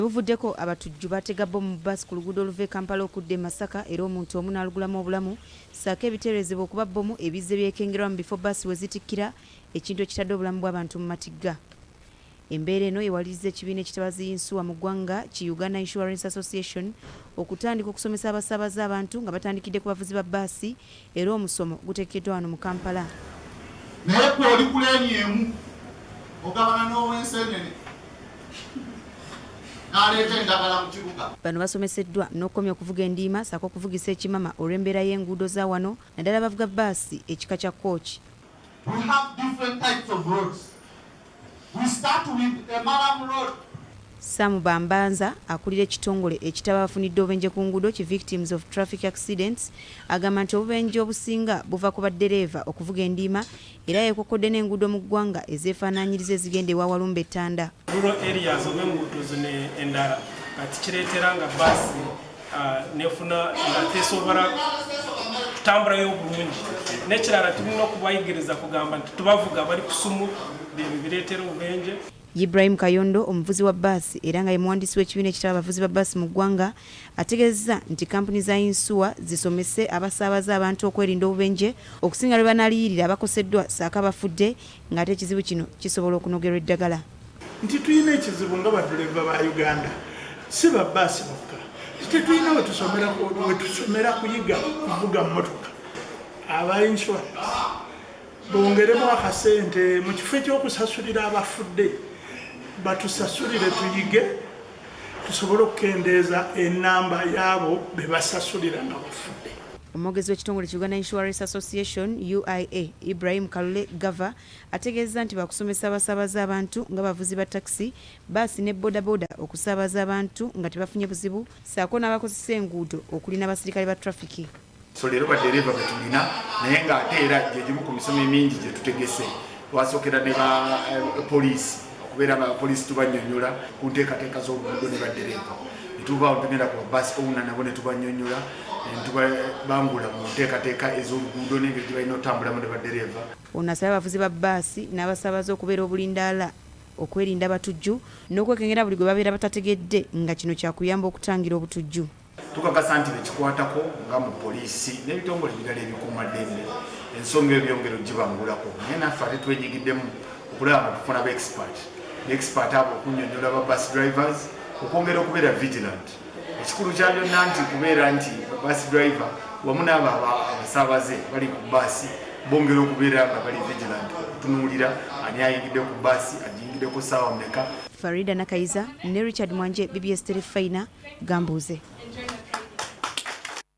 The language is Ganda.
Buvuddeko abatujju batega bbomu mu bbaasi ku luguudo oluva e Kampala okudda e Masaka era omuntu omu n'alugulamu obulamu ssaako ebiteeberezebwa okuba bbomu ebizze byekengerwa mu bifo bbaasi we zitikkira ekintu ekitadde obulamu bw'abantu mu matigga. Embeera eno ewalirizza ekibiina ekitaba yinsuwa mu Gwanga ki Uganda Insurance Association okutandika okusomesa abasaabaza abantu nga batandikidde ku bavuzi ba bbaasi era omusomo guteekeddwa wano mu Kampala. Naye kwe oli kuleni emu ogabana n'ow'ensenene n'aleeta endagala mu kibuga. Bano basomeseddwa n'okukomya okuvuga endiima ssaako okuvugisa ekimama olw'embeera y'enguudo za wano naddala bavuga bbaasi ekika kya kooki. We have different types of roads. We start with a Maram road. Sam Bambanza akulira ekitongole ekitaba bafunidde obubenje ku nguudo ki victims of traffic accidents agamba nti obubenje obusinga buva ku baddereeva okuvuga endiima era yeekokodde n'enguudo mu ggwanga ezeefaanaanyiriza ezigenda ewa Walumbe Ttanda. Rural areas obw'enguudo zino endala kati kireetera nga bbaasi nefuna nga tesobola kutambulayo obulungi n'ekirala tulina okubayigiriza kugamba nti tubavuga bali kusumu bye bireetera obubenje. Ibrahim Kayondo omuvuzi wa bbaasi era nga ye muwandiisi w'ekibiina ekitaba abavuzi ba bbaasi mu ggwanga ategeezza nti kampuni za yinsuwa zisomese abasaabaza abantu okwerinda obubenje okusinga lwe banaliyirira abakoseddwa ssaako abafudde ng'ate ekizibu kino kisobola okunogerwa eddagala. Nti tulina ekizibu nga baddereeva ba Uganda si ba bbaasi bokka tetulina we tusomera kuyiga kuvuga mmotoka. Aba insurance bongeremu akasente mu kifo ekyokusasulira abafudde batusasulire tuyige tusobole okukendeeza ennamba y'abo be basasulira nga bafudde. Omwogezi w'ekitongole ki Uganda Insurance Association UIA Ibrahim Kayondo ategeezza nti bakusomesa abasaabaza abantu nga bavuzi ba takisi bbaasi ne bodaboda okusaabaza abantu nga tebafunye buzibu ssaako n'abakozesa enguudo okuli n'abasirikale ba trafiki. So leero baddereeva be tulina naye ng'ate era gye gimu ku misomo emingi gye tutegese twasookera ne ba poliisi okubeera nga abapoliisi tubannyonnyola ku nteekateeka z'oluguudo ne baddereeva ne tuvaawo tugenda ku babaasi owuna nabo ne tubannyonnyola ne tubangula mu nteekateeka ez'oluguudo n'engeri gye balina otambulamu ne baddereeva. Ono asaba abavuzi ba bbaasi n'abasaabaza okubeera obulindaala okwerinda abatujju n'okwekengera buli gwe babeera batategedde nga kino kyakuyamba okutangira obutujju. Tukakasa nti bekikwatako nga mu poliisi n'ebitongole ebirala ebikuumaddembe ensonga ebyongero gibangulako naye naffe ate twenyigidemu okulaba nga tufuna beexpert abo okunnyonnyola ba bus drivers okwongera okubeera vigilant. Ekikulu kya byonna nti kubeera nti bus driver wamu n'abo abasaabaze bali ku bbaasi bongera okubeera nga bali vigilant okutunuulira ani ayingidde ku bbaasi agiyingiddeko ssaawa mmeka. Farida Nakayiza ne Richard Mwanje BBS Telefina Gambuuze.